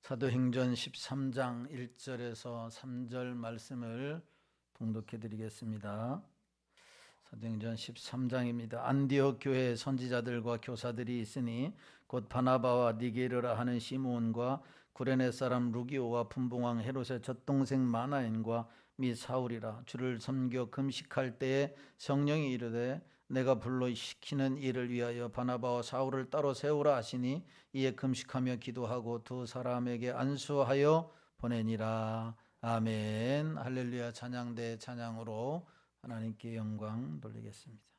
사도행전 13장 1절에서 3절 말씀을 봉독해 드리겠습니다. 사도행전 13장입니다. 안디옥 교회에 선지자들과 교사들이 있으니 곧 바나바와 니게르라 하는 시므온과 구레네 사람 루기오와 분봉왕 헤롯의 젖동생 마나엔과 및 사울이라. 주를 섬겨 금식할 때에 성령이 이르되 내가 불러 시키는 일을 위하여 바나바와 사울을 따로 세우라 하시니 이에 금식하며 기도하고 두 사람에게 안수하여 보내니라. 아멘. 할렐루야. 찬양대 찬양으로 하나님께 영광 돌리겠습니다.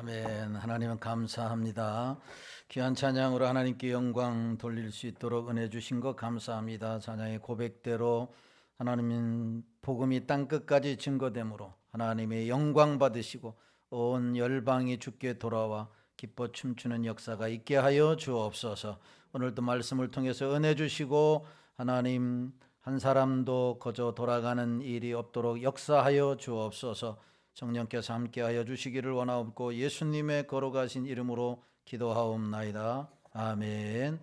아멘. 하나님은 감사합니다. 귀한 찬양으로 하나님께 영광 돌릴 수 있도록 은혜 주신 것 감사합니다. 찬양의 고백대로 하나님은 복음이 땅끝까지 증거되므로 하나님의 영광 받으시고 온 열방이 주께 돌아와 기뻐 춤추는 역사가 있게 하여 주옵소서. 오늘도 말씀을 통해서 은혜 주시고 하나님 한 사람도 거저 돌아가는 일이 없도록 역사하여 주옵소서. 성령께서 함께하여 주시기를 원하옵고 예수님의 걸어가신 이름으로 기도하옵나이다. 아멘.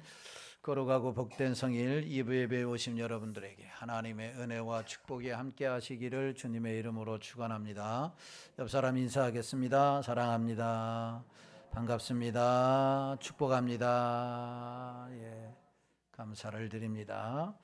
걸어가고 복된 성일 2부 예배에 오신 여러분들에게 하나님의 은혜와 축복이 함께 하시기를 주님의 이름으로 축원합니다. 옆 사람 인사하겠습니다. 사랑합니다. 반갑습니다. 축복합니다. 예, 감사를 드립니다.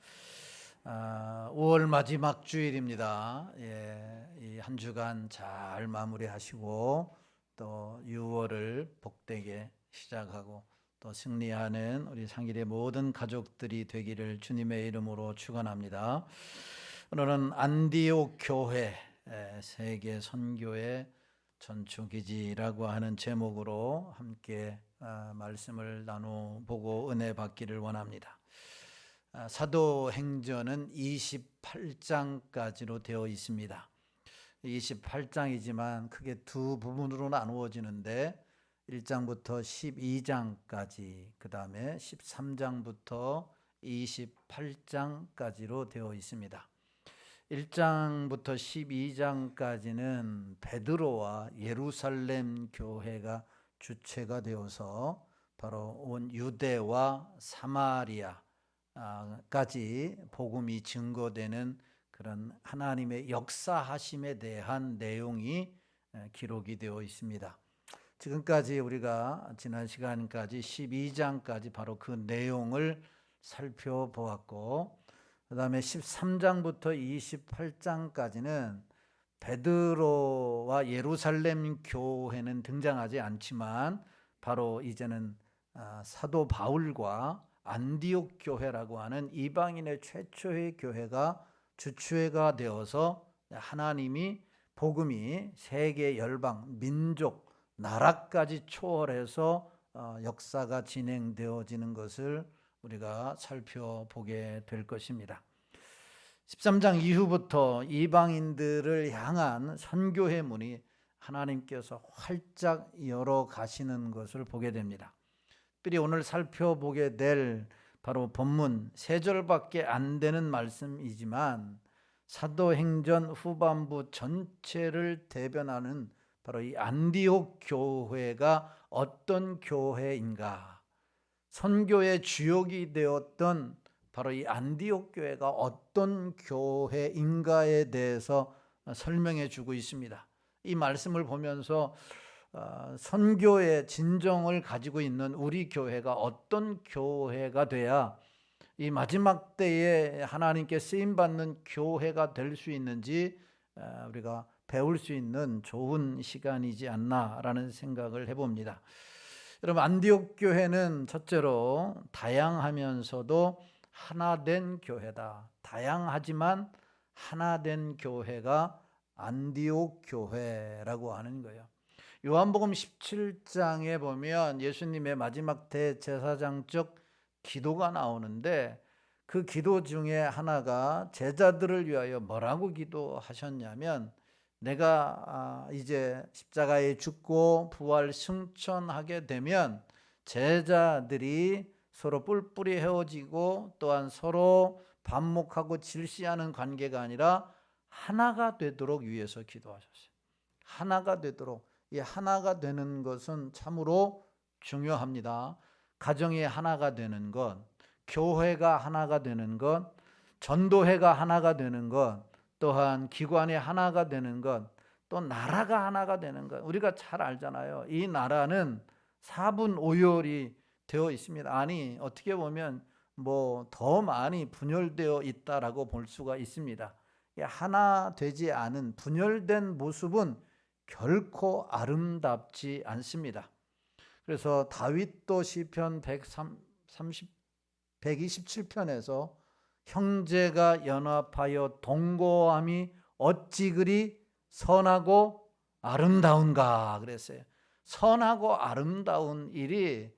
5월 마지막 주일입니다. 예, 이 한 주간 잘 마무리하시고 또 6월을 복되게 시작하고 또 승리하는 우리 상일의 모든 가족들이 되기를 주님의 이름으로 축원합니다. 오늘은 안디옥 교회 세계 선교의 전초기지라고 하는 제목으로 함께 말씀을 나눠보고 은혜 받기를 원합니다. 사도행전은 28장까지로 되어 있습니다. 28장이지만 크게 두 부분으로 나누어지는데 1장부터 12장까지, 그 다음에 13장부터 28장까지로 되어 있습니다. 1장부터 12장까지는 베드로와 예루살렘 교회가 주체가 되어서 바로 온 유대와 사마리아까지 복음이 증거되는 그런 하나님의 역사하심에 대한 내용이 기록이 되어 있습니다. 지금까지 우리가 지난 시간까지 12장까지 바로 그 내용을 살펴보았고, 그 다음에 13장부터 28장까지는 베드로와 예루살렘 교회는 등장하지 않지만 바로 이제는 사도 바울과 안디옥 교회라고 하는 이방인의 최초의 교회가 주체가 되어서 하나님이 복음이 세계 열방, 민족, 나라까지 초월해서 역사가 진행되어지는 것을 우리가 살펴보게 될 것입니다. 13장 이후부터 이방인들을 향한 선교의 문이 하나님께서 활짝 열어 가시는 것을 보게 됩니다. 특별히 오늘 살펴보게 될 바로 본문 3절밖에 안 되는 말씀이지만 사도행전 후반부 전체를 대변하는 바로 이 안디옥 교회가 어떤 교회인가, 선교의 주역이 되었던 바로 이 안디옥 교회가 어떤 교회인가에 대해서 설명해 주고 있습니다. 이 말씀을 보면서 선교의 진정을 가지고 있는 우리 교회가 어떤 교회가 돼야 이 마지막 때에 하나님께 쓰임받는 교회가 될 수 있는지 우리가 배울 수 있는 좋은 시간이지 않나라는 생각을 해봅니다. 여러분, 안디옥 교회는 첫째로 다양하면서도 하나된 교회다. 다양하지만 하나된 교회가 안디옥 교회라고 하는 거예요. 요한복음 17장에 보면 예수님의 마지막 대제사장적 기도가 나오는데 그 기도 중에 하나가 제자들을 위하여 뭐라고 기도하셨냐면, 내가 이제 십자가에 죽고 부활 승천하게 되면 제자들이 서로 뿔뿔이 헤어지고 또한 서로 반목하고 질시하는 관계가 아니라 하나가 되도록 위해서 기도하셨어요. 하나가 되도록. 이 하나가 되는 것은 참으로 중요합니다. 가정이 하나가 되는 것, 교회가 하나가 되는 것, 전도회가 하나가 되는 것, 또한 기관이 하나가 되는 것, 또 나라가 하나가 되는 것. 우리가 잘 알잖아요. 이 나라는 4분 5열이 되어 있습니다. 아니, 어떻게 보면 더 많이 분열되어 있다라고 볼 수가 있습니다. 하나 되지 않은 분열된 모습은 결코 아름답지 않습니다. 그래서 다윗도 시편 127편에서 형제가 연합하여 동거함이 어찌 그리 선하고 아름다운가 그랬어요. 선하고 아름다운 일이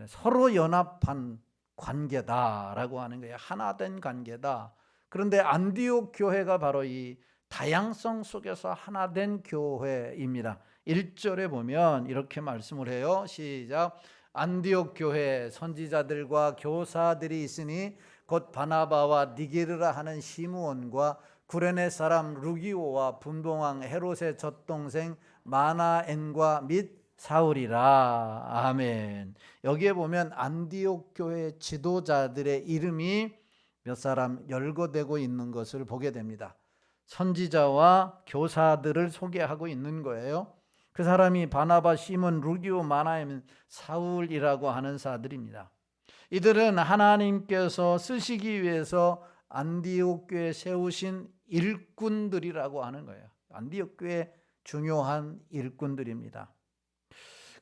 서로 연합한 관계다라고 하는 거예요. 하나된 관계다. 그런데 안디옥 교회가 바로 이 다양성 속에서 하나된 교회입니다. 1절에 보면 이렇게 말씀을 해요. 시작. 안디옥 교회 선지자들과 교사들이 있으니 곧 바나바와 니게르라 하는 시므온과 구레네 사람 루기오와 분봉왕 헤롯의 젖동생 마나엔과 및 사울이라. 아멘. 여기에 보면 안디옥 교회 지도자들의 이름이 몇 사람 열거되고 있는 것을 보게 됩니다. 선지자와 교사들을 소개하고 있는 거예요. 그 사람이 바나바, 시몬, 루기오, 마나엔, 사울이라고 하는 사람들입니다. 이들은 하나님께서 쓰시기 위해서 안디옥 교회에 세우신 일꾼들이라고 하는 거예요. 안디옥 교회 중요한 일꾼들입니다.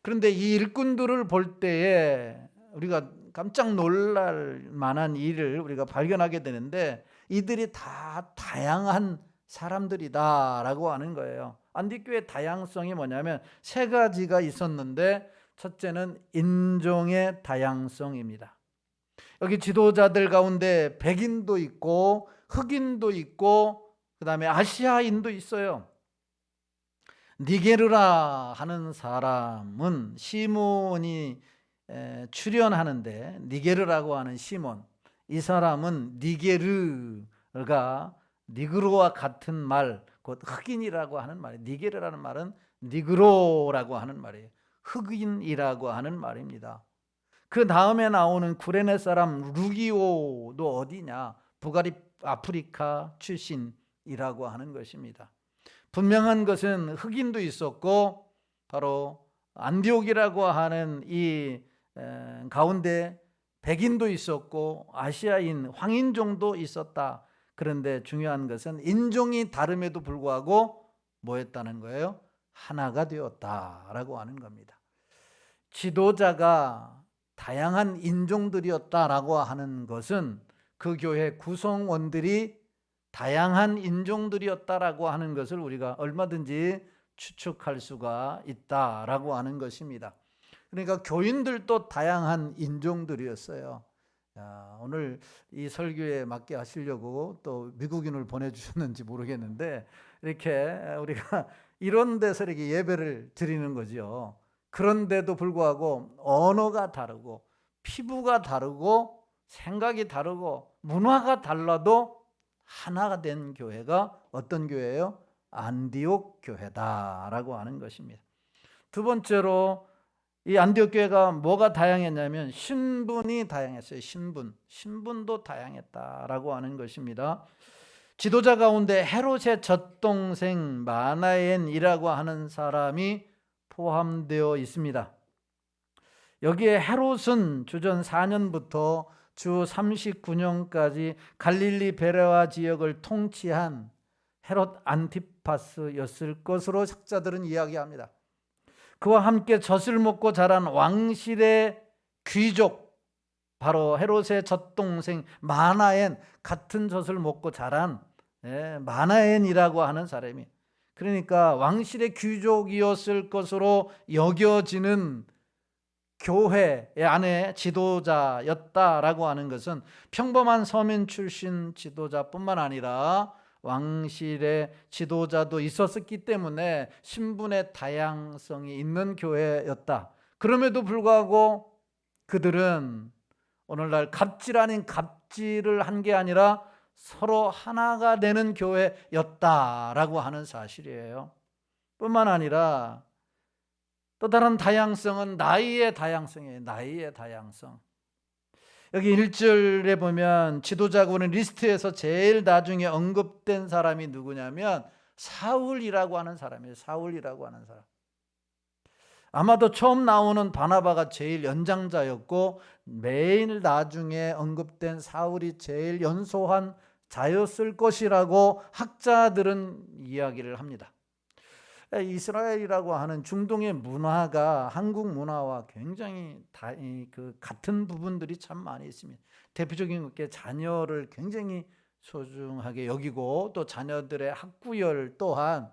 그런데 이 일꾼들을 볼 때에 우리가 깜짝 놀랄 만한 일을 우리가 발견하게 되는데, 이들이 다 다양한 사람들이다라고 하는 거예요. 안디교의 다양성이 뭐냐면 세 가지가 있었는데, 첫째는 인종의 다양성입니다. 여기 지도자들 가운데 백인도 있고 흑인도 있고 그 다음에 아시아인도 있어요. 니게르라 하는 사람은 시몬이 출연하는데, 니게르라고 하는 시몬, 이 사람은 니게르가 니그로와 같은 말, 곧 흑인이라고 하는 말이에요. 니게르라는 말은 니그로라고 하는 말이에요. 흑인이라고 하는 말입니다. 그 다음에 나오는 구레네 사람 루기오도 어디냐? 북아프리카 출신이라고 하는 것입니다. 분명한 것은 흑인도 있었고 바로 안디옥이라고 하는 이 가운데 백인도 있었고 아시아인 황인종도 있었다. 그런데 중요한 것은 인종이 다름에도 불구하고 뭐였다는 거예요? 하나가 되었다라고 하는 겁니다. 지도자가 다양한 인종들이었다라고 하는 것은 그 교회 구성원들이 다양한 인종들이었다라고 하는 것을 우리가 얼마든지 추측할 수가 있다라고 하는 것입니다. 그러니까 교인들도 다양한 인종들이었어요. 오늘 이 설교에 맞게 하시려고 또 미국인을 보내주셨는지 모르겠는데, 이렇게 우리가 이런 데서 이렇게 예배를 드리는 거죠. 그런데도 불구하고 언어가 다르고 피부가 다르고 생각이 다르고 문화가 달라도 하나가 된 교회가 어떤 교회예요? 안디옥 교회다라고 하는 것입니다. 두 번째로 이 안디옥 교회가 뭐가 다양했냐면 신분이 다양했어요. 신분도 다양했다라고 하는 것입니다. 지도자 가운데 헤롯의 젖동생 마나엔이라고 하는 사람이 포함되어 있습니다. 여기에 헤롯은 주전 4년부터 주 39년까지 갈릴리 베레아 지역을 통치한 헤롯 안티파스였을 것으로 학자들은 이야기합니다. 그와 함께 젖을 먹고 자란 왕실의 귀족, 바로 헤롯의 젖동생 마나엔, 같은 젖을 먹고 자란 마나엔이라고 하는 사람이, 그러니까 왕실의 귀족이었을 것으로 여겨지는 교회 안에 지도자였다라고 하는 것은 평범한 서민 출신 지도자뿐만 아니라 왕실의 지도자도 있었기 때문에 신분의 다양성이 있는 교회였다. 그럼에도 불구하고 그들은 오늘날 갑질 아닌 갑질을 한 게 아니라 서로 하나가 되는 교회였다라고 하는 사실이에요. 뿐만 아니라 또 다른 다양성은 나이의 다양성이에요. 나이의 다양성. 여기 1절에 보면 지도자군의 리스트에서 제일 나중에 언급된 사람이 누구냐면 사울이라고 하는 사람이에요. 사울이라고 하는 사람. 아마도 처음 나오는 바나바가 제일 연장자였고 매일 나중에 언급된 사울이 제일 연소한 자였을 것이라고 학자들은 이야기를 합니다. 이스라엘이라고 하는 중동의 문화가 한국 문화와 굉장히 같은 부분들이 참 많이 있습니다. 대표적인 게 자녀를 굉장히 소중하게 여기고 또 자녀들의 학구열 또한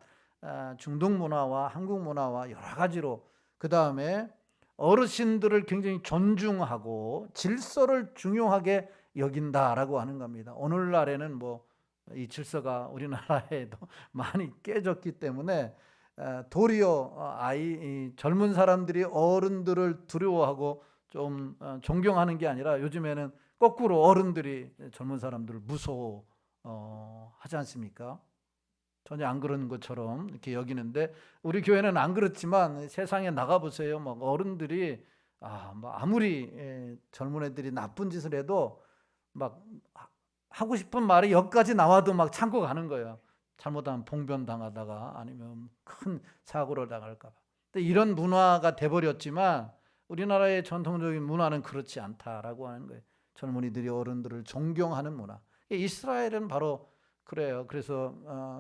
중동 문화와 한국 문화와 여러 가지로, 그 다음에 어르신들을 굉장히 존중하고 질서를 중요하게 여긴다라고 하는 겁니다. 오늘날에는 뭐 이 질서가 우리나라에도 많이 깨졌기 때문에 도리어 젊은 사람들이 어른들을 두려워하고 좀 존경하는 게 아니라 요즘에는 거꾸로 어른들이 젊은 사람들을 무서워하지 않습니까? 전혀 안 그런 것처럼 이렇게 여기는데 우리 교회는 안 그렇지만 세상에 나가보세요. 막 어른들이 뭐 아무리 젊은 애들이 나쁜 짓을 해도 막 하고 싶은 말이 여기까지 나와도 막 참고 가는 거예요. 잘못하면 봉변 당하다가 아니면 큰 사고를 당할까 봐. 근데 이런 문화가 돼버렸지만 우리나라의 전통적인 문화는 그렇지 않다라고 하는 거예요. 젊은이들이 어른들을 존경하는 문화. 이스라엘은 바로 그래요. 그래서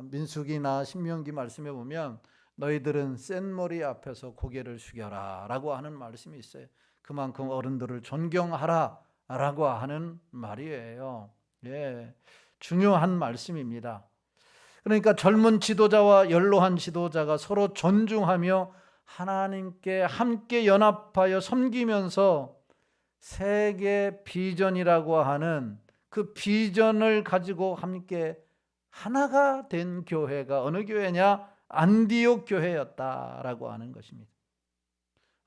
민수기나 신명기 말씀에 보면 너희들은 센 머리 앞에서 고개를 숙여라 라고 하는 말씀이 있어요. 그만큼 어른들을 존경하라 라고 하는 말이에요. 예, 중요한 말씀입니다. 그러니까 젊은 지도자와 연로한 지도자가 서로 존중하며 하나님께 함께 연합하여 섬기면서 세계 비전이라고 하는 그 비전을 가지고 함께 하나가 된 교회가 어느 교회냐? 안디옥 교회였다라고 하는 것입니다.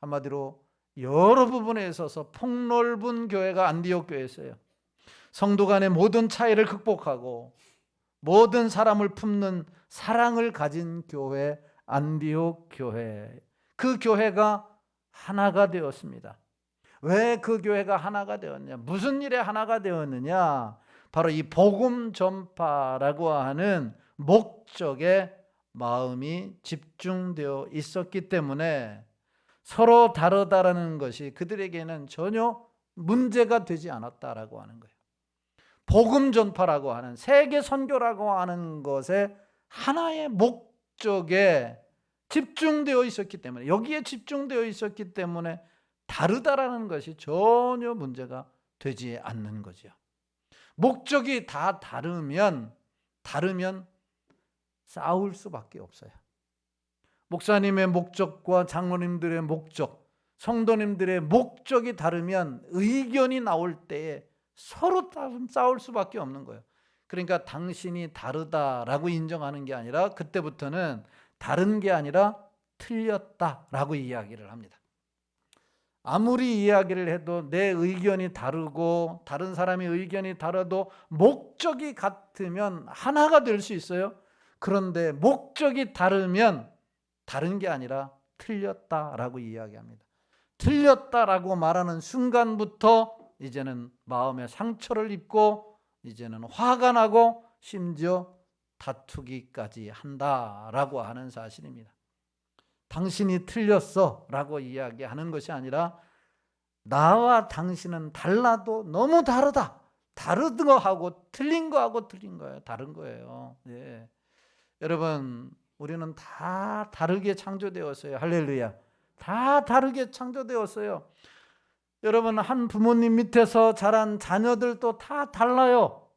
한마디로 여러 부분에 있어서 폭넓은 교회가 안디옥 교회였어요. 성도 간의 모든 차이를 극복하고 모든 사람을 품는 사랑을 가진 교회, 안디옥 교회. 그 교회가 하나가 되었습니다. 왜 그 교회가 하나가 되었냐? 무슨 일에 하나가 되었느냐? 바로 이 복음 전파라고 하는 목적에 마음이 집중되어 있었기 때문에 서로 다르다라는 것이 그들에게는 전혀 문제가 되지 않았다라고 하는 거예요. 복음 전파라고 하는 세계 선교라고 하는 것에 하나의 목적에 집중되어 있었기 때문에 여기에 집중되어 있었기 때문에 다르다라는 것이 전혀 문제가 되지 않는 거죠. 목적이 다 다르면 싸울 수밖에 없어요. 목사님의 목적과 장로님들의 목적, 성도님들의 목적이 다르면 의견이 나올 때에 서로 싸울 수밖에 없는 거예요. 그러니까 당신이 다르다라고 인정하는 게 아니라 그때부터는 다른 게 아니라 틀렸다라고 이야기를 합니다. 아무리 이야기를 해도 내 의견이 다르고 다른 사람의 의견이 다르도 목적이 같으면 하나가 될 수 있어요. 그런데 목적이 다르면 다른 게 아니라 틀렸다라고 이야기합니다. 틀렸다라고 말하는 순간부터 이제는 마음에 상처를 입고 이제는 화가 나고 심지어 다투기까지 한다라고 하는 사실입니다. 당신이 틀렸어 라고 이야기하는 것이 아니라 나와 당신은 달라도 너무 다르다. 다른 거하고 틀린 거하고 틀린 거예요. 다른 거예요. 예. 여러분, 우리는 다 다르게 창조되었어요. 할렐루야. 다 다르게 창조되었어요. 여러분, 한 부모님 밑에서 자란 자녀들도 다 달라요.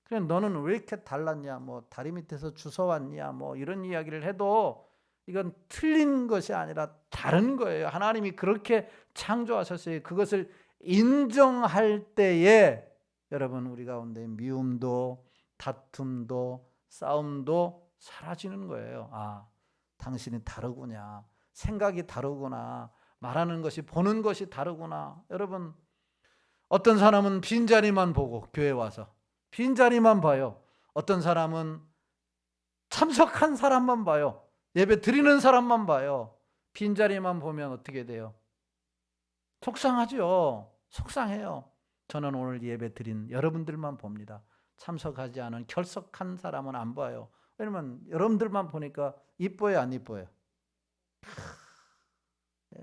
그래, 너는 왜 이렇게 달랐냐? 뭐 다리 밑에서 주워왔냐? 뭐 이런 이야기를 해도 이건 틀린 것이 아니라 다른 거예요. 하나님이 그렇게 창조하셨어요. 그것을 인정할 때에 여러분 우리 가운데 미움도 다툼도 싸움도 사라지는 거예요. 당신이 다르구나. 생각이 다르구나. 말하는 것이 보는 것이 다르구나. 여러분 어떤 사람은 빈자리만 보고 교회 와서 빈자리만 봐요. 어떤 사람은 참석한 사람만 봐요. 예배 드리는 사람만 봐요. 빈자리만 보면 어떻게 돼요? 속상하죠. 속상해요. 저는 오늘 예배 드린 여러분들만 봅니다. 참석하지 않은 결석한 사람은 안 봐요. 왜냐면 여러분들만 보니까 이뻐요, 안 이뻐요?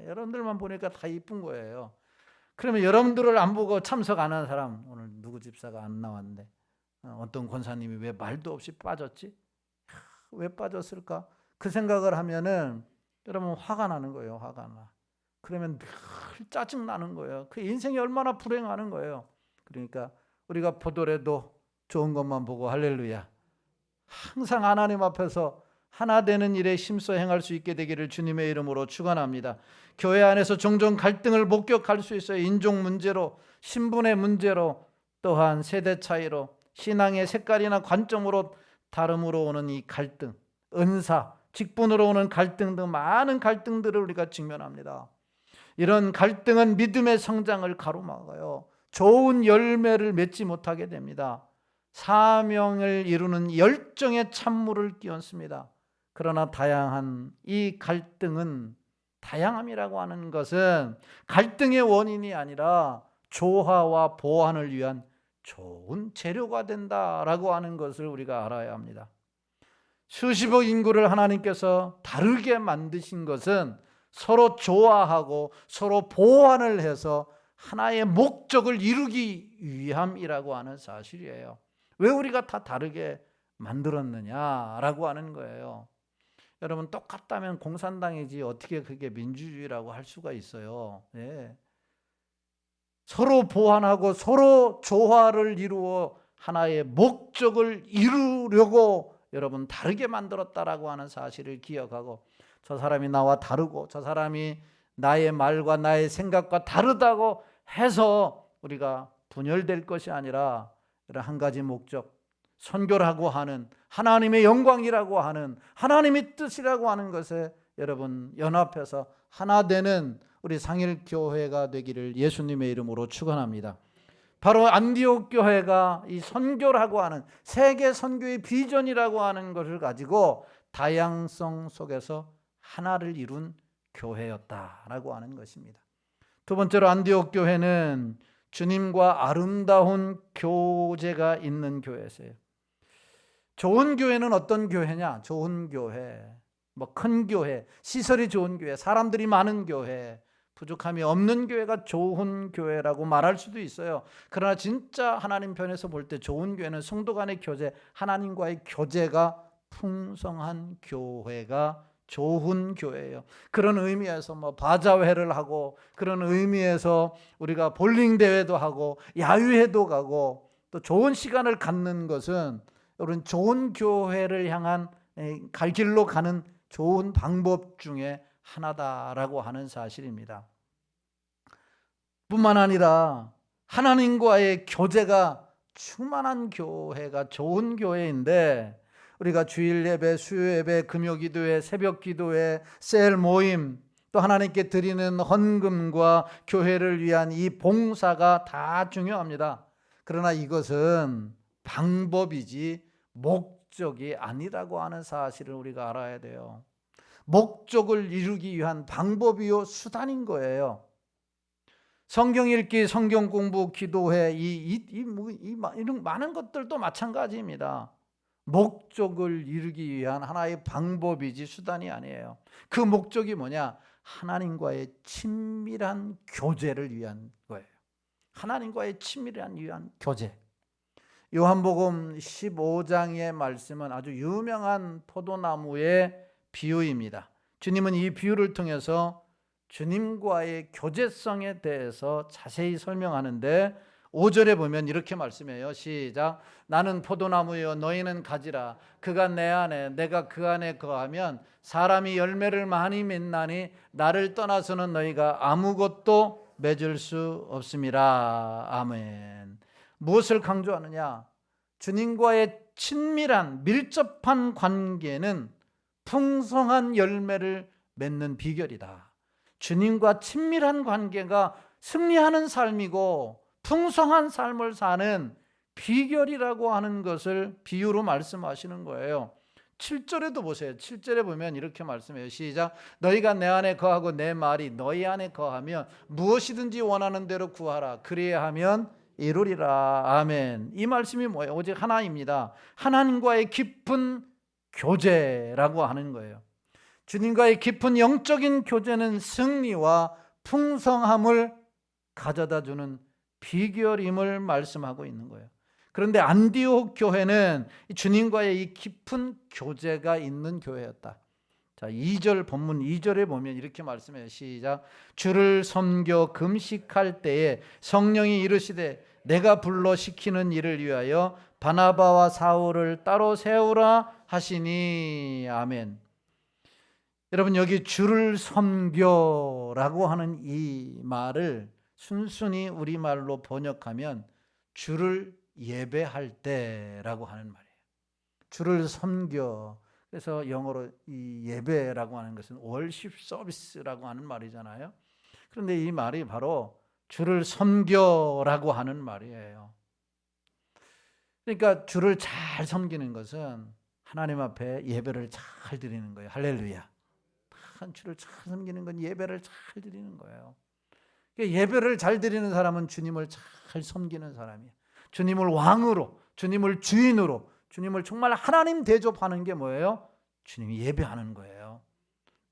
여러분들만 보니까 다 이쁜 거예요. 그러면 여러분들을 안 보고 참석 안 한 사람, 오늘 누구 집사가 안 나왔는데 어떤 권사님이 왜 말도 없이 빠졌지? 왜 빠졌을까? 그 생각을 하면은 여러분 화가 나는 거예요. 화가 나. 그러면 늘 짜증 나는 거예요. 그 인생이 얼마나 불행하는 거예요. 그러니까 우리가 보더라도 좋은 것만 보고 할렐루야. 항상 하나님 앞에서 하나 되는 일에 힘써 행할 수 있게 되기를 주님의 이름으로 축원합니다. 교회 안에서 종종 갈등을 목격할 수 있어요. 인종 문제로, 신분의 문제로, 또한 세대 차이로, 신앙의 색깔이나 관점으로 다름으로 오는 이 갈등, 은사, 직분으로 오는 갈등 등 많은 갈등들을 우리가 직면합니다. 이런 갈등은 믿음의 성장을 가로막아요. 좋은 열매를 맺지 못하게 됩니다. 사명을 이루는 열정의 찬물을 끼얹습니다. 그러나 다양한 이 갈등은, 다양함이라고 하는 것은 갈등의 원인이 아니라 조화와 보완을 위한 좋은 재료가 된다라고 하는 것을 우리가 알아야 합니다. 수십억 인구를 하나님께서 다르게 만드신 것은 서로 조화하고 서로 보완을 해서 하나의 목적을 이루기 위함이라고 하는 사실이에요. 왜 우리가 다 다르게 만들었느냐라고 하는 거예요. 여러분, 똑같다면 공산당이지 어떻게 그게 민주주의라고 할 수가 있어요. 예. 서로 보완하고 서로 조화를 이루어 하나의 목적을 이루려고 여러분 다르게 만들었다라고 하는 사실을 기억하고, 저 사람이 나와 다르고 저 사람이 나의 말과 나의 생각과 다르다고 해서 우리가 분열될 것이 아니라 한 가지 목적, 선교라고 하는, 하나님의 영광이라고 하는, 하나님의 뜻이라고 하는 것에 여러분 연합해서 하나 되는 우리 상일교회가 되기를 예수님의 이름으로 축원합니다. 바로 안디옥 교회가 이 선교라고 하는, 세계 선교의 비전이라고 하는 것을 가지고 다양성 속에서 하나를 이룬 교회였다라고 하는 것입니다. 두 번째로 안디옥 교회는 주님과 아름다운 교제가 있는 교회였어요. 좋은 교회는 어떤 교회냐? 좋은 교회, 큰 교회, 시설이 좋은 교회, 사람들이 많은 교회, 부족함이 없는 교회가 좋은 교회라고 말할 수도 있어요. 그러나 진짜 하나님 편에서 볼 때 좋은 교회는 성도 간의 교제, 하나님과의 교제가 풍성한 교회가 좋은 교회예요. 그런 의미에서 바자회를 하고, 그런 의미에서 우리가 볼링 대회도 하고 야유회도 가고 또 좋은 시간을 갖는 것은 여러분 좋은 교회를 향한 갈 길로 가는 좋은 방법 중에 하나다라고 하는 사실입니다. 뿐만 아니라 하나님과의 교제가 충만한 교회가 좋은 교회인데, 우리가 주일 예배, 수요 예배, 금요 기도회, 새벽 기도회, 셀 모임, 또 하나님께 드리는 헌금과 교회를 위한 이 봉사가 다 중요합니다. 그러나 이것은 방법이지 목적이 아니라고 하는 사실을 우리가 알아야 돼요. 목적을 이루기 위한 방법이요 수단인 거예요. 성경 읽기, 성경 공부, 기도회, 이런 많은 것들도 마찬가지입니다. 목적을 이루기 위한 하나의 방법이지 수단이 아니에요. 그 목적이 뭐냐? 하나님과의 친밀한 교제를 위한 거예요. 하나님과의 친밀한 위한 교제. 요한복음 15장의 말씀은 아주 유명한 포도나무의 비유입니다. 주님은 이 비유를 통해서 주님과의 교제성에 대해서 자세히 설명하는데, 5절에 보면 이렇게 말씀해요. 시작. 나는 포도나무여 너희는 가지라. 그가 내 안에 내가 그 안에 거하면 사람이 열매를 많이 맺나니 나를 떠나서는 너희가 아무것도 맺을 수 없음이라. 아멘. 무엇을 강조하느냐? 주님과의 친밀한 밀접한 관계는 풍성한 열매를 맺는 비결이다. 주님과 친밀한 관계가 승리하는 삶이고 풍성한 삶을 사는 비결이라고 하는 것을 비유로 말씀하시는 거예요. 7절에도 보세요. 7절에 보면 이렇게 말씀해요. 시작. 너희가 내 안에 거하고 내 말이 너희 안에 거하면 무엇이든지 원하는 대로 구하라. 그리야 하면 이루리라. 아멘. 이 말씀이 뭐예요? 오직 하나입니다. 하나님과의 깊은 교제라고 하는 거예요. 주님과의 깊은 영적인 교제는 승리와 풍성함을 가져다 주는 비결임을 말씀하고 있는 거예요. 그런데 안디옥 교회는 주님과의 이 깊은 교제가 있는 교회였다. 자, 2절 본문 2절에 보면 이렇게 말씀해요. 시작. 주를 섬겨 금식할 때에 성령이 이르시되 내가 불러 시키는 일을 위하여 바나바와 사울을 따로 세우라 하시니. 아멘. 여러분, 여기 주를 섬겨라고 하는 이 말을 순순히 우리말로 번역하면 주를 예배할 때라고 하는 말이에요. 주를 섬겨. 그래서 영어로 이 예배라고 하는 것은 월십 서비스라고 하는 말이잖아요. 그런데 이 말이 바로 주를 섬겨라고 하는 말이에요. 그러니까 주를 잘 섬기는 것은 하나님 앞에 예배를 잘 드리는 거예요. 할렐루야. 주를 잘 섬기는 건 예배를 잘 드리는 거예요. 예배를 잘 드리는 사람은 주님을 잘 섬기는 사람이에요. 주님을 왕으로, 주님을 주인으로, 주님을 정말 하나님 대접하는 게 뭐예요? 주님이 예배하는 거예요.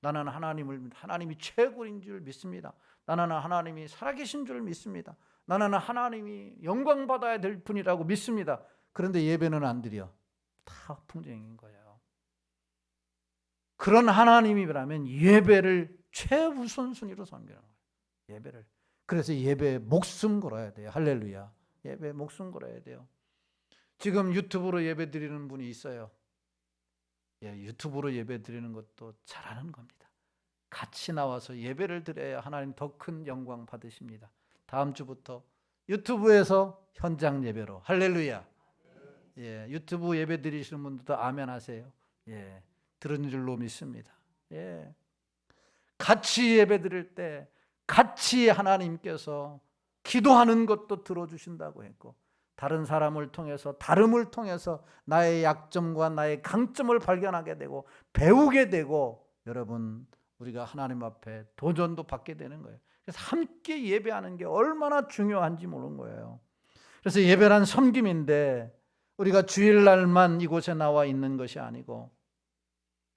나는 하나님이 최고인 줄 믿습니다. 나는 하나님이 살아계신 줄 믿습니다. 나는 하나님이 영광받아야 될 분이라고 믿습니다. 그런데 예배는 안 드려. 다 풍쟁인 거예요. 그런 하나님이라면 예배를 최우선순위로 섬기는 거예요. 예배를. 그래서 예배에 목숨 걸어야 돼요. 할렐루야. 예배에 목숨 걸어야 돼요. 지금 유튜브로 예배 드리는 분이 있어요. 유튜브로 예배 드리는 것도 잘하는 겁니다. 같이 나와서 예배를 드려야 하나님 더 큰 영광 받으십니다. 다음 주부터 유튜브에서 현장 예배로. 할렐루야. 유튜브 예배 드리시는 분들도 아멘 하세요. 들은 줄로 믿습니다. 같이 예배 드릴 때 같이 하나님께서 기도하는 것도 들어주신다고 했고, 다른 사람을 통해서, 다름을 통해서 나의 약점과 나의 강점을 발견하게 되고 배우게 되고, 여러분, 우리가 하나님 앞에 도전도 받게 되는 거예요. 그래서 함께 예배하는 게 얼마나 중요한지 모르는 거예요. 그래서 예배란 섬김인데, 우리가 주일날만 이곳에 나와 있는 것이 아니고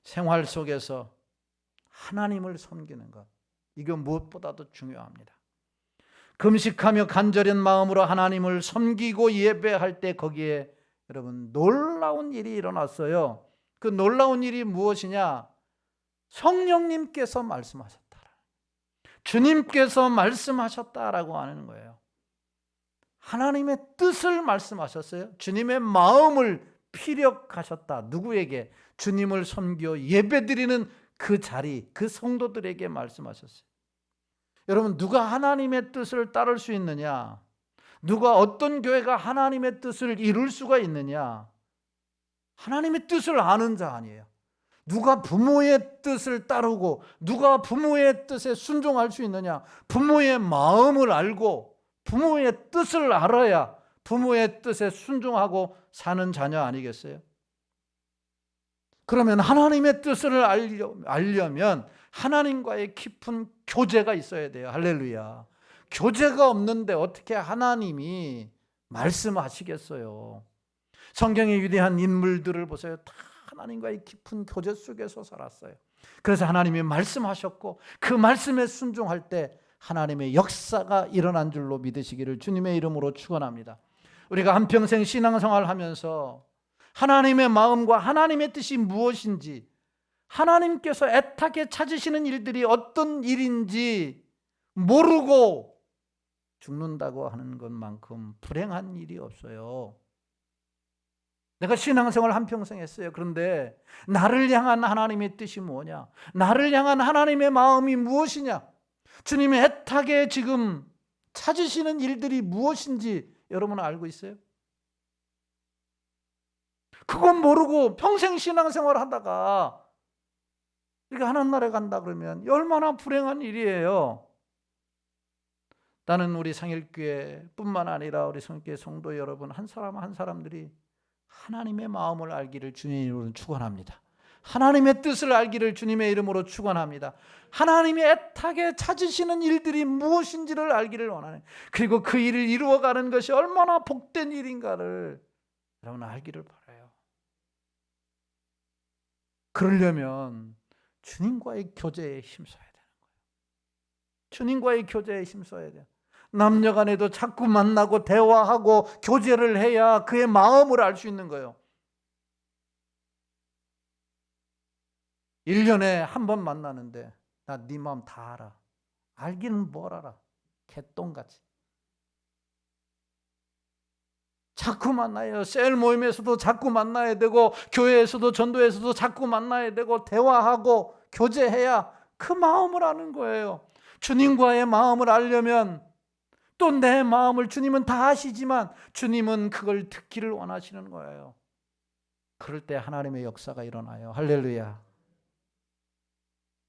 생활 속에서 하나님을 섬기는 것, 이거 무엇보다도 중요합니다. 금식하며 간절한 마음으로 하나님을 섬기고 예배할 때 거기에 여러분 놀라운 일이 일어났어요. 그 놀라운 일이 무엇이냐? 성령님께서 말씀하셨다. 주님께서 말씀하셨다라고 하는 거예요. 하나님의 뜻을 말씀하셨어요. 주님의 마음을 피력하셨다. 누구에게? 주님을 섬겨 예배드리는 그 자리, 그 성도들에게 말씀하셨어요. 여러분, 누가 하나님의 뜻을 따를 수 있느냐? 누가, 어떤 교회가 하나님의 뜻을 이룰 수가 있느냐? 하나님의 뜻을 아는 자 아니에요. 누가 부모의 뜻을 따르고 누가 부모의 뜻에 순종할 수 있느냐? 부모의 마음을 알고 부모의 뜻을 알아야 부모의 뜻에 순종하고 사는 자녀 아니겠어요? 그러면 하나님의 뜻을 알려면 하나님과의 깊은 교제가 있어야 돼요. 할렐루야. 교제가 없는데 어떻게 하나님이 말씀하시겠어요? 성경의 위대한 인물들을 보세요. 다 하나님과의 깊은 교제 속에서 살았어요. 그래서 하나님이 말씀하셨고 그 말씀에 순종할 때 하나님의 역사가 일어난 줄로 믿으시기를 주님의 이름으로 축원합니다. 우리가 한평생 신앙생활을 하면서 하나님의 마음과 하나님의 뜻이 무엇인지, 하나님께서 애타게 찾으시는 일들이 어떤 일인지 모르고 죽는다고 하는 것만큼 불행한 일이 없어요. 내가 신앙생활 한평생 했어요. 그런데 나를 향한 하나님의 뜻이 뭐냐? 나를 향한 하나님의 마음이 무엇이냐? 주님이 애타게 지금 찾으시는 일들이 무엇인지 여러분 알고 있어요? 그건 모르고 평생 신앙생활 하다가 이렇게 하나님 간다 그러면 얼마나 불행한 일이에요. 나는 우리 상일교회뿐만 아니라 우리 성교회 성도 여러분 한 사람 한 사람들이 하나님의 마음을 알기를 주님의 이름으로 축원합니다. 하나님의 뜻을 알기를 주님의 이름으로 축원합니다. 하나님이 애타게 찾으시는 일들이 무엇인지를 알기를 원하네. 그리고 그 일을 이루어가는 것이 얼마나 복된 일인가를 여러분 알기를 바라요. 그러려면 주님과의 교제에 힘써야 되는 거예요. 주님과의 교제에 힘써야 돼요. 남녀 간에도 자꾸 만나고 대화하고 교제를 해야 그의 마음을 알 수 있는 거예요. 1년에 한 번 만나는데 나 네 마음 다 알아. 알기는 뭘 알아. 개똥같이. 자꾸 만나요. 셀 모임에서도 자꾸 만나야 되고 교회에서도 전도에서도 자꾸 만나야 되고 대화하고 교제해야 그 마음을 아는 거예요. 주님과의 마음을 알려면 또 내 마음을 주님은 다 아시지만 주님은 그걸 듣기를 원하시는 거예요. 그럴 때 하나님의 역사가 일어나요. 할렐루야.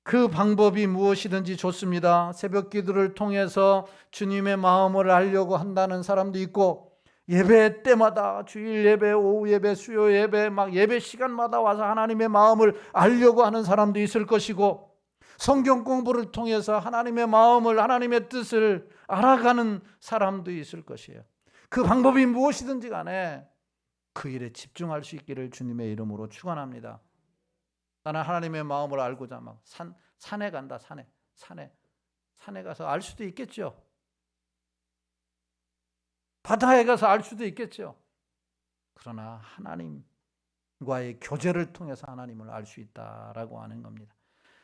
그 방법이 무엇이든지 좋습니다. 새벽 기도를 통해서 주님의 마음을 알려고 한다는 사람도 있고, 예배 때마다 주일 예배, 오후 예배, 수요 예배, 막 예배 시간마다 와서 하나님의 마음을 알려고 하는 사람도 있을 것이고, 성경 공부를 통해서 하나님의 마음을, 하나님의 뜻을 알아가는 사람도 있을 것이에요. 그 방법이 무엇이든지 간에 그 일에 집중할 수 있기를 주님의 이름으로 축원합니다. 나는 하나님의 마음을 알고자 막 산에 간다. 산에 가서 알 수도 있겠죠. 바다에 가서 알 수도 있겠죠. 그러나 하나님과의 교제를 통해서 하나님을 알 수 있다라고 하는 겁니다.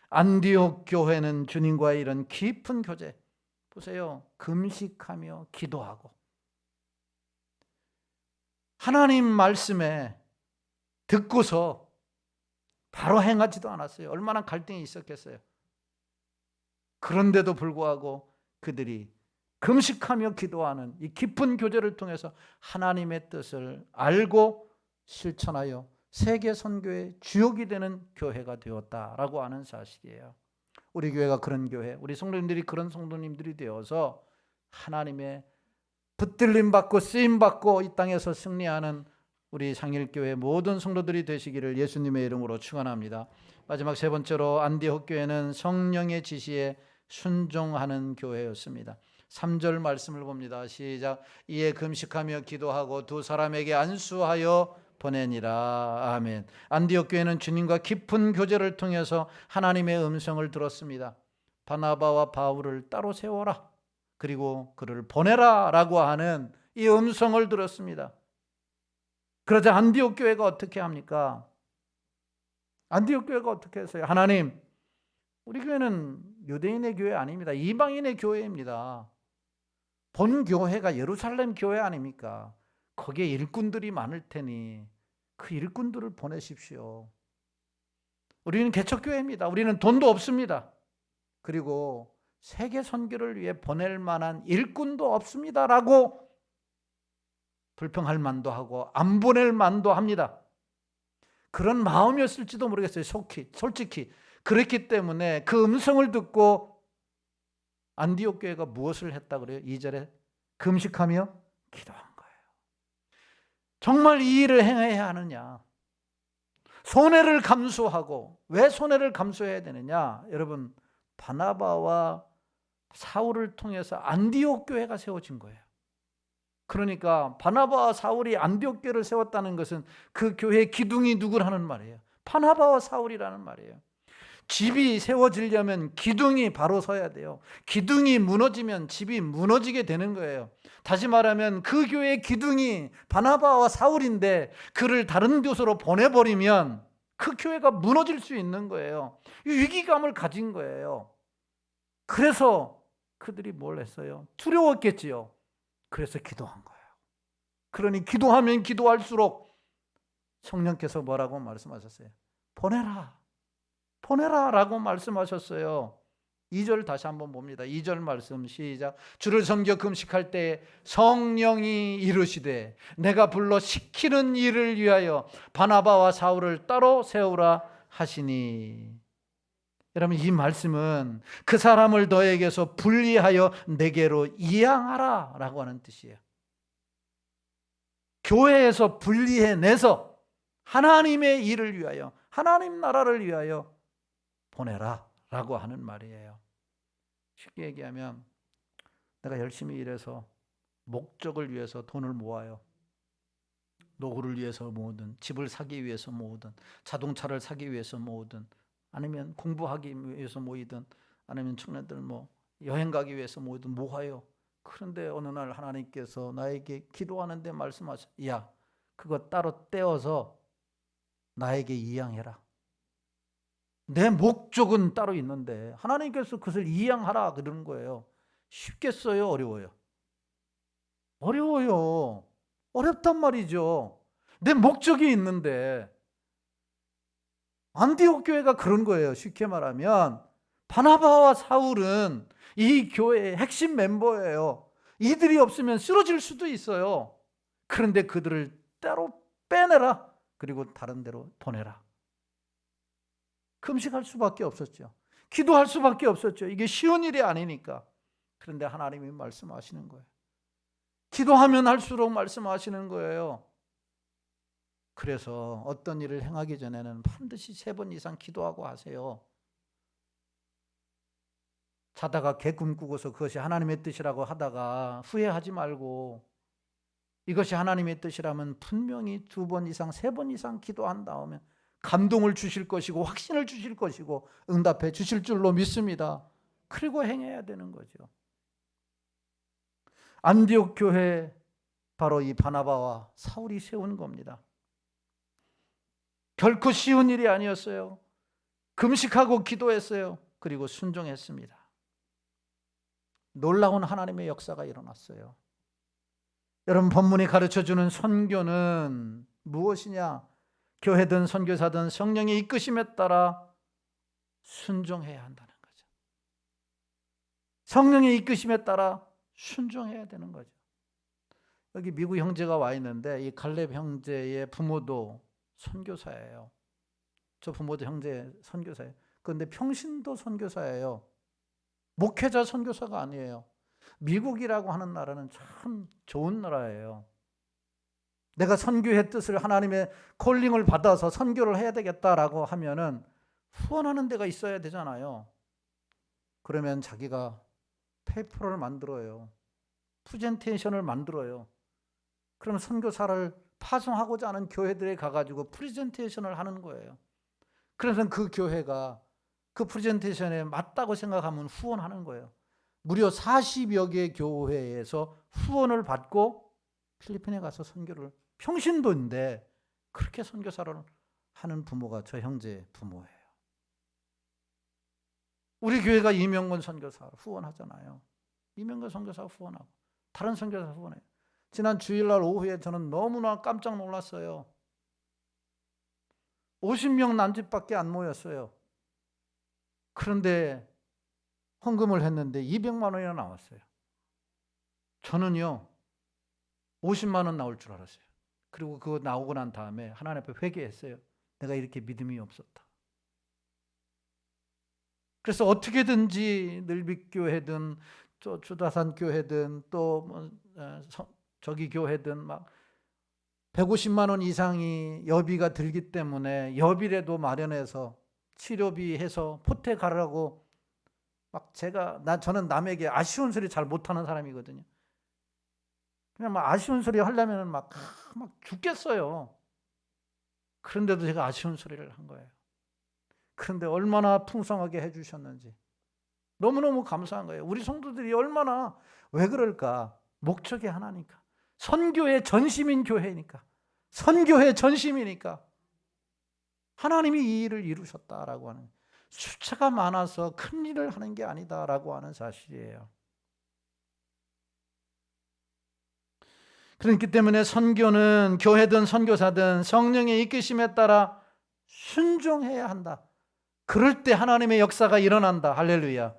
안디옥 교회는 주님과의 이런 깊은 교제, 보세요. 금식하며 기도하고 하나님 말씀에 듣고서 바로 행하지도 않았어요. 얼마나 갈등이 있었겠어요. 그런데도 불구하고 그들이 금식하며 기도하는 이 깊은 교제를 통해서 하나님의 뜻을 알고 실천하여 세계 선교의 주역이 되는 교회가 되었다라고 하는 사실이에요. 우리 교회가 그런 교회, 우리 성도님들이 그런 성도님들이 되어서 하나님의 붙들림 받고 쓰임 받고 이 땅에서 승리하는 우리 상일교회 모든 성도들이 되시기를 예수님의 이름으로 축원합니다. 마지막 세 번째로 안디옥 교회는 성령의 지시에 순종하는 교회였습니다. 3절 말씀을 봅니다. 시작. 이에 금식하며 기도하고 두 사람에게 안수하여 보내니라. 아멘. 안디옥 교회는 주님과 깊은 교제를 통해서 하나님의 음성을 들었습니다. 바나바와 바울을 따로 세워라, 그리고 그를 보내라 라고 하는 이 음성을 들었습니다. 그러자 안디옥 교회가 어떻게 합니까? 안디옥 교회가 어떻게 했어요? 하나님, 우리 교회는 유대인의 교회 아닙니다. 이방인의 교회입니다. 본 교회가 예루살렘 교회 아닙니까? 거기에 일꾼들이 많을 테니 그 일꾼들을 보내십시오. 우리는 개척교회입니다. 우리는 돈도 없습니다. 그리고 세계 선교를 위해 보낼 만한 일꾼도 없습니다라고 불평할 만도 하고 안 보낼 만도 합니다. 그런 마음이었을지도 모르겠어요. 솔직히 그랬기 때문에 그 음성을 듣고 안디옥 교회가 무엇을 했다 그래요? 2절에 금식하며 기도한 거예요. 정말 이 일을 행해야 하느냐? 손해를 감수하고, 왜 손해를 감수해야 되느냐? 여러분, 바나바와 사울을 통해서 안디옥 교회가 세워진 거예요. 그러니까 바나바와 사울이 안디옥 교회를 세웠다는 것은 그 교회의 기둥이 누구라는 말이에요? 바나바와 사울이라는 말이에요. 집이 세워지려면 기둥이 바로 서야 돼요. 기둥이 무너지면 집이 무너지게 되는 거예요. 다시 말하면 그 교회의 기둥이 바나바와 사울인데 그를 다른 교소로 보내버리면 그 교회가 무너질 수 있는 거예요. 위기감을 가진 거예요. 그래서 그들이 뭘 했어요? 두려웠겠지요. 그래서 기도한 거예요. 그러니 기도하면 기도할수록 성령께서 뭐라고 말씀하셨어요? 보내라 라고 말씀하셨어요. 2절 다시 한번 봅니다. 2절 말씀 시작. 주를 섬겨 금식할 때 성령이 이르시되 내가 불러 시키는 일을 위하여 바나바와 사울을 따로 세우라 하시니. 여러분, 이 말씀은 그 사람을 너에게서 분리하여 내게로 이양하라 라고 하는 뜻이에요. 교회에서 분리해내서 하나님의 일을 위하여, 하나님 나라를 위하여 보내라 라고 하는 말이에요. 쉽게 얘기하면 내가 열심히 일해서 목적을 위해서 돈을 모아요. 노후를 위해서 모으든, 집을 사기 위해서 모으든, 자동차를 사기 위해서 모으든, 아니면 공부하기 위해서 모이든, 아니면 청년들 여행 가기 위해서 모이든 모아요. 그런데 어느 날 하나님께서 나에게 기도하는데 말씀하셔. 야, 그거 따로 떼어서 나에게 이양해라. 내 목적은 따로 있는데 하나님께서 그것을 이양하라 그러는 거예요. 쉽겠어요? 어려워요? 어려워요. 어렵단 말이죠. 내 목적이 있는데 안디옥 교회가 그런 거예요. 쉽게 말하면 바나바와 사울은 이 교회의 핵심 멤버예요. 이들이 없으면 쓰러질 수도 있어요. 그런데 그들을 따로 빼내라. 그리고 다른 데로 보내라. 금식할 수밖에 없었죠. 기도할 수밖에 없었죠. 이게 쉬운 일이 아니니까. 그런데 하나님이 말씀하시는 거예요. 기도하면 할수록 말씀하시는 거예요. 그래서 어떤 일을 행하기 전에는 반드시 3번 이상 기도하고 하세요. 자다가 개 꿈꾸고서 그것이 하나님의 뜻이라고 하다가 후회하지 말고, 이것이 하나님의 뜻이라면 분명히 2번 이상 3번 이상 기도한 다음에 감동을 주실 것이고 확신을 주실 것이고 응답해 주실 줄로 믿습니다. 그리고 행해야 되는 거죠. 안디옥 교회, 바로 이 바나바와 사울이 세운 겁니다. 결코 쉬운 일이 아니었어요. 금식하고 기도했어요. 그리고 순종했습니다. 놀라운 하나님의 역사가 일어났어요. 여러분, 본문이 가르쳐주는 선교는 무엇이냐? 교회든 선교사든 성령의 이끄심에 따라 순종해야 한다는 거죠. 성령의 이끄심에 따라 순종해야 되는 거죠. 여기 미국 형제가 와 있는데 이 갈렙 형제의 부모도 선교사예요. 저 부모도 형제 선교사예요. 그런데 평신도 선교사예요. 목회자 선교사가 아니에요. 미국이라고 하는 나라는 참 좋은 나라예요. 내가 선교의 뜻을, 하나님의 콜링을 받아서 선교를 해야 되겠다라고 하면은 후원하는 데가 있어야 되잖아요. 그러면 자기가 페이퍼를 만들어요. 프레젠테이션을 만들어요. 그럼 선교사를 파송하고자 하는 교회들에 가가지고 프레젠테이션을 하는 거예요. 그래서 그 교회가 그 프레젠테이션에 맞다고 생각하면 후원하는 거예요. 무려 40여 개 교회에서 후원을 받고 필리핀에 가서 선교를, 평신도인데 그렇게 선교사를 하는 부모가 저 형제 부모예요. 우리 교회가 이명건 선교사 후원하잖아요. 이명건 선교사 후원하고 다른 선교사 후원해요. 지난 주일날 오후에 저는 너무나 깜짝 놀랐어요. 50명 남짓밖에 안 모였어요. 그런데 헌금을 했는데 200만 원이나 나왔어요. 저는요 50만 원 나올 줄 알았어요. 그리고 그거 나오고 난 다음에 하나님 앞에 회개했어요. 내가 이렇게 믿음이 없었다. 그래서 어떻게든지 늘빛교회든 또 주다산 교회든 또 저기 교회든 막 150만 원 이상이 여비가 들기 때문에 여비라도 마련해서 치료비 해서 포테 가라고 막 저는 남에게 아쉬운 소리 잘 못하는 사람이거든요. 그냥 막 아쉬운 소리 하려면 막 죽겠어요. 그런데도 제가 아쉬운 소리를 한 거예요. 그런데 얼마나 풍성하게 해주셨는지 너무너무 감사한 거예요. 우리 성도들이 얼마나, 왜 그럴까? 목적이 하나니까. 선교의 전심인 교회니까. 선교의 전심이니까. 하나님이 이 일을 이루셨다라고 하는, 숫자가 많아서 큰 일을 하는 게 아니다라고 하는 사실이에요. 그렇기 때문에 선교는 교회든 선교사든 성령의 이끄심에 따라 순종해야 한다. 그럴 때 하나님의 역사가 일어난다. 할렐루야.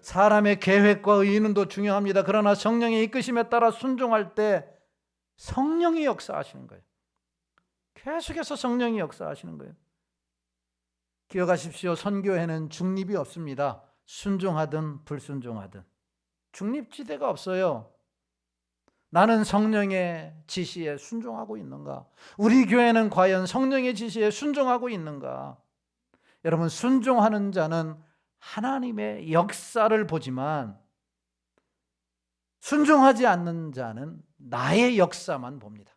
사람의 계획과 의논도 중요합니다. 그러나 성령의 이끄심에 따라 순종할 때 성령이 역사하시는 거예요. 계속해서 성령이 역사하시는 거예요. 기억하십시오. 선교에는 중립이 없습니다. 순종하든 불순종하든 중립지대가 없어요. 나는 성령의 지시에 순종하고 있는가? 우리 교회는 과연 성령의 지시에 순종하고 있는가? 여러분, 순종하는 자는 하나님의 역사를 보지만 순종하지 않는 자는 나의 역사만 봅니다.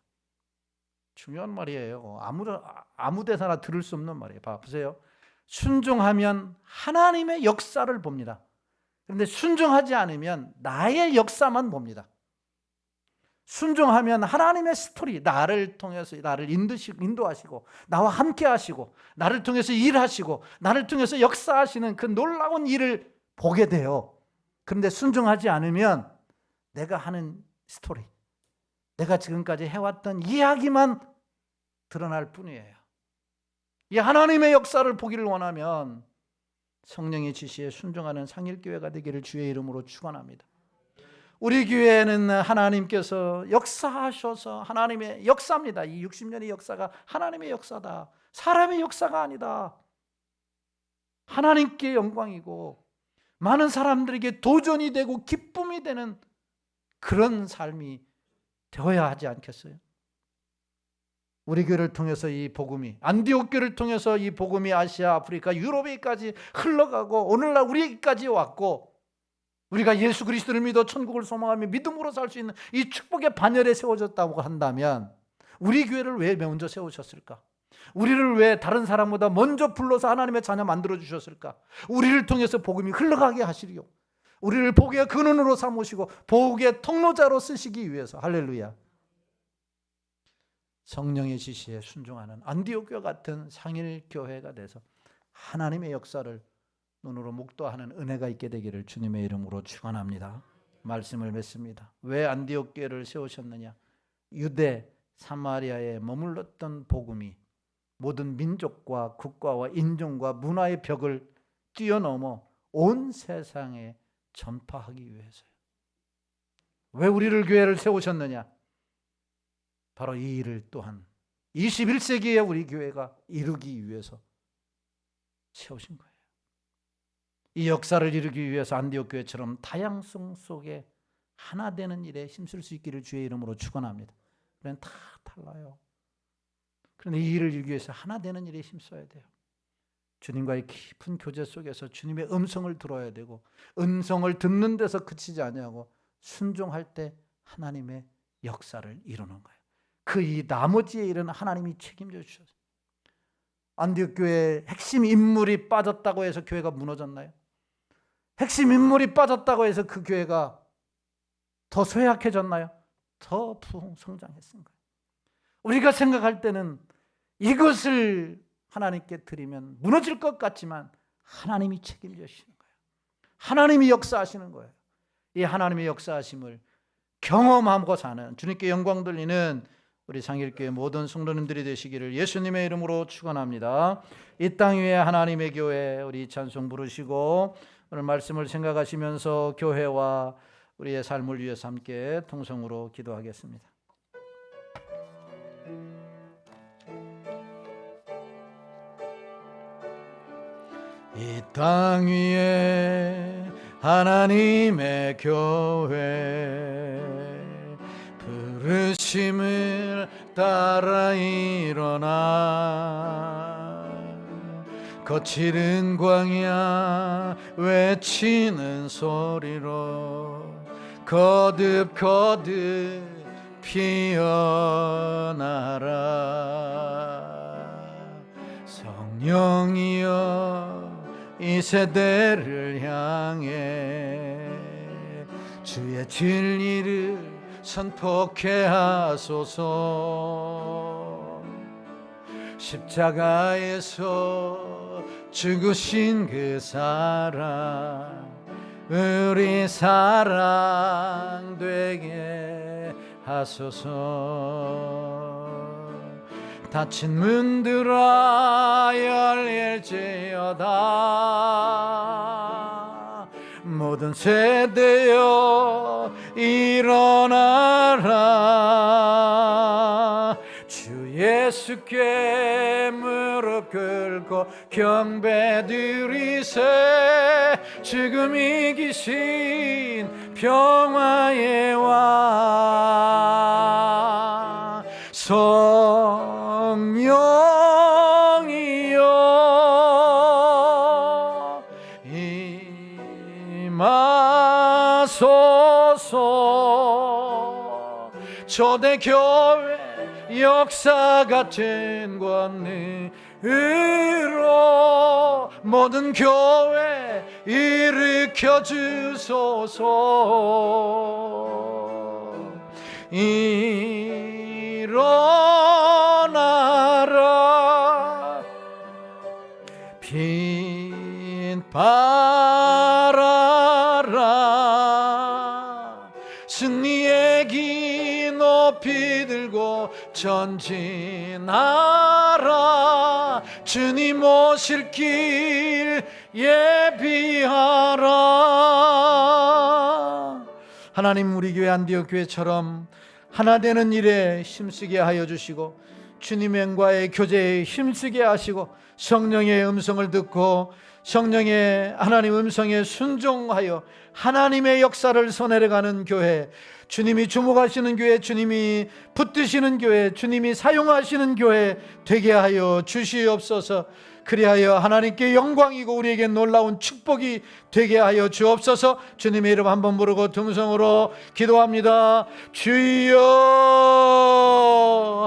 중요한 말이에요. 아무 데서나 들을 수 없는 말이에요. 보세요. 순종하면 하나님의 역사를 봅니다. 그런데 순종하지 않으면 나의 역사만 봅니다. 순종하면 하나님의 스토리, 나를 통해서 나를 인도하시고 나와 함께 하시고 나를 통해서 일하시고 나를 통해서 역사하시는 그 놀라운 일을 보게 돼요. 그런데 순종하지 않으면 내가 하는 스토리, 내가 지금까지 해왔던 이야기만 드러날 뿐이에요. 이 하나님의 역사를 보기를 원하면 성령의 지시에 순종하는 상일교회가 되기를 주의 이름으로 축원합니다. 우리 교회는 하나님께서 역사하셔서 하나님의 역사입니다. 이 60년의 역사가 하나님의 역사다. 사람의 역사가 아니다. 하나님께 영광이고 많은 사람들에게 도전이 되고 기쁨이 되는 그런 삶이 되어야 하지 않겠어요? 우리 교회를 통해서 이 복음이, 안디옥 교회를 통해서 이 복음이 아시아, 아프리카, 유럽에까지 흘러가고 오늘날 우리에게까지 왔고, 우리가 예수 그리스도를 믿어 천국을 소망하며 믿음으로 살 수 있는 이 축복의 반열에 세워졌다고 한다면 우리 교회를 왜 먼저 세우셨을까? 우리를 왜 다른 사람보다 먼저 불러서 하나님의 자녀 만들어 주셨을까? 우리를 통해서 복음이 흘러가게 하시리요, 우리를 복의 근원으로 삼으시고 복의 통로자로 쓰시기 위해서, 할렐루야, 성령의 지시에 순종하는 안디옥 교회 같은 상일교회가 돼서 하나님의 역사를 눈으로 목도하는 은혜가 있게 되기를 주님의 이름으로 축원합니다. 말씀을 맺습니다. 왜 안디옥 교회를 세우셨느냐? 유대 사마리아에 머물렀던 복음이 모든 민족과 국가와 인종과 문화의 벽을 뛰어넘어 온 세상에 전파하기 위해서요. 왜 우리를 교회를 세우셨느냐? 바로 이 일을 또한 21세기에 우리 교회가 이루기 위해서 세우신 거예요. 이 역사를 이루기 위해서 안디옥 교회처럼 다양성 속에 하나 되는 일에 힘쓸 수 있기를 주의 이름으로 축원합니다. 우리는 다 달라요. 그런데 이 일을 이루기 위해서 하나 되는 일에 힘써야 돼요. 주님과의 깊은 교제 속에서 주님의 음성을 들어야 되고, 음성을 듣는 데서 그치지 아니하고 순종할 때 하나님의 역사를 이루는 거예요. 그 이 나머지의 일은 하나님이 책임져 주셨어요. 안디옥 교회에 핵심 인물이 빠졌다고 해서 교회가 무너졌나요? 핵심 인물이 빠졌다고 해서 그 교회가 더 쇠약해졌나요? 더 부흥성장했은 거예요. 우리가 생각할 때는 이것을 하나님께 드리면 무너질 것 같지만 하나님이 책임져 주시는 거예요. 하나님이 역사하시는 거예요. 이 하나님의 역사하심을 경험하고 사는, 주님께 영광 돌리는 우리 상일교회 모든 성도님들이 되시기를 예수님의 이름으로 축원합니다. 이 땅 위에 하나님의 교회, 우리 찬송 부르시고 오늘 말씀을 생각하시면서 교회와 우리의 삶을 위해서 함께 통성으로 기도하겠습니다. 이 땅 위에 하나님의 교회, 부르심을 따라 일어나 거칠은 광야 외치는 소리로 거듭거듭 피어나라. 성령이여 이 세대를 향해 주의 진리를 선포케 하소서. 십자가에서 죽으신 그 사랑 우리 사랑 되게 하소서. 닫힌 문들아 열릴지어다. 모든 세대여 일어나라. 주 예수께 무릎 꿇고 경배드리세. 지금 이기신 평화의 왕 성령이여 임하소서. 초대교회 역사 같은 권능으로 모든 교회 일으켜 주소서. 일어나라. 빛 발하라. 승리의 길 높이 들고 전진하라. 주님 오실 길 예비하라. 하나님, 우리 교회 안디옥 교회처럼 하나 되는 일에 힘쓰게 하여 주시고 주님과의 교제에 힘쓰게 하시고 성령의 음성을 듣고 성령의 하나님 음성에 순종하여 하나님의 역사를 써내려가는 교회, 주님이 주목하시는 교회, 주님이 붙드시는 교회, 주님이 사용하시는 교회 되게 하여 주시옵소서. 그리하여 하나님께 영광이고 우리에게 놀라운 축복이 되게 하여 주옵소서. 주님의 이름 한번 부르고 등성으로 기도합니다. 주여.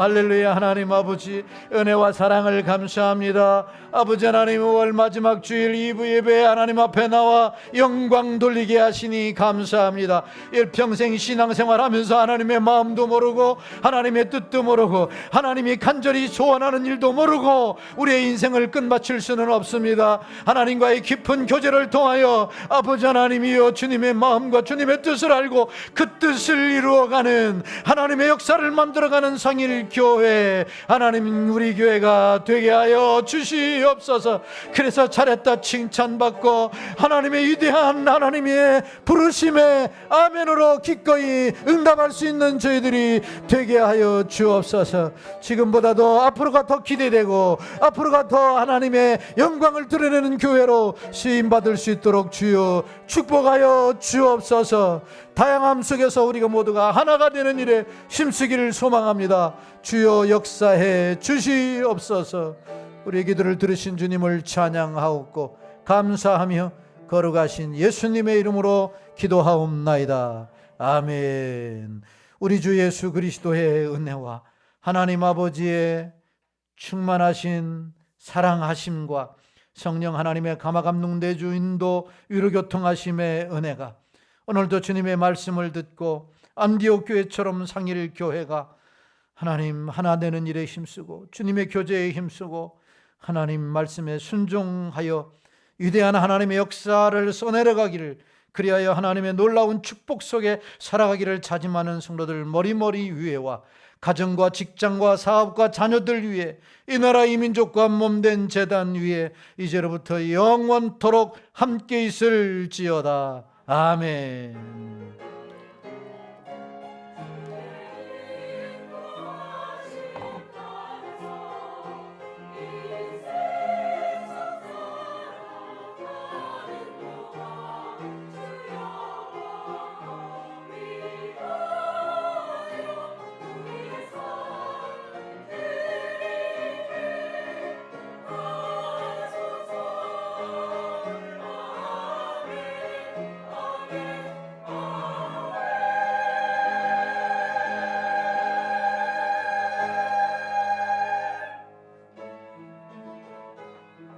할렐루야. 하나님 아버지, 은혜와 사랑을 감사합니다. 아버지 하나님, 5월 마지막 주일 2부 예배 하나님 앞에 나와 영광 돌리게 하시니 감사합니다. 일평생 신앙생활하면서 하나님의 마음도 모르고 하나님의 뜻도 모르고 하나님이 간절히 소원하는 일도 모르고 우리의 인생을 끝마칠 수는 없습니다. 하나님과의 깊은 교제를 통하여 아버지 하나님이여 주님의 마음과 주님의 뜻을 알고 그 뜻을 이루어가는 하나님의 역사를 만들어가는 성일교회, 하나님 우리 교회가 되게 하여 주시옵소서. 그래서 잘했다 칭찬받고 하나님의 위대한 하나님의 부르심에 아멘으로 기꺼이 응답할 수 있는 저희들이 되게 하여 주옵소서. 지금보다도 앞으로가 더 기대되고 앞으로가 더 하나님의 영광을 드러내는 교회로 쓰임받을 수 있도록 주여 축복하여 주옵소서. 다양함 속에서 우리가 모두가 하나가 되는 일에 힘쓰기를 소망합니다. 주여 역사해 주시옵소서. 우리의 기도를 들으신 주님을 찬양하옵고 감사하며 거룩하신 예수님의 이름으로 기도하옵나이다. 아멘. 우리 주 예수 그리스도의 은혜와 하나님 아버지의 충만하신 사랑하심과 성령 하나님의 감화감동 내주 인도 위로교통하심의 은혜가 오늘도 주님의 말씀을 듣고 안디옥 교회처럼 상일 교회가 하나님 하나 되는 일에 힘쓰고 주님의 교제에 힘쓰고 하나님 말씀에 순종하여 위대한 하나님의 역사를 써내려가기를, 그리하여 하나님의 놀라운 축복 속에 살아가기를 다짐하는 성도들 머리머리 위에와 가정과 직장과 사업과 자녀들 위에 이 나라 이 민족과 몸된 재단 위에 이제로부터 영원토록 함께 있을지어다. 아멘.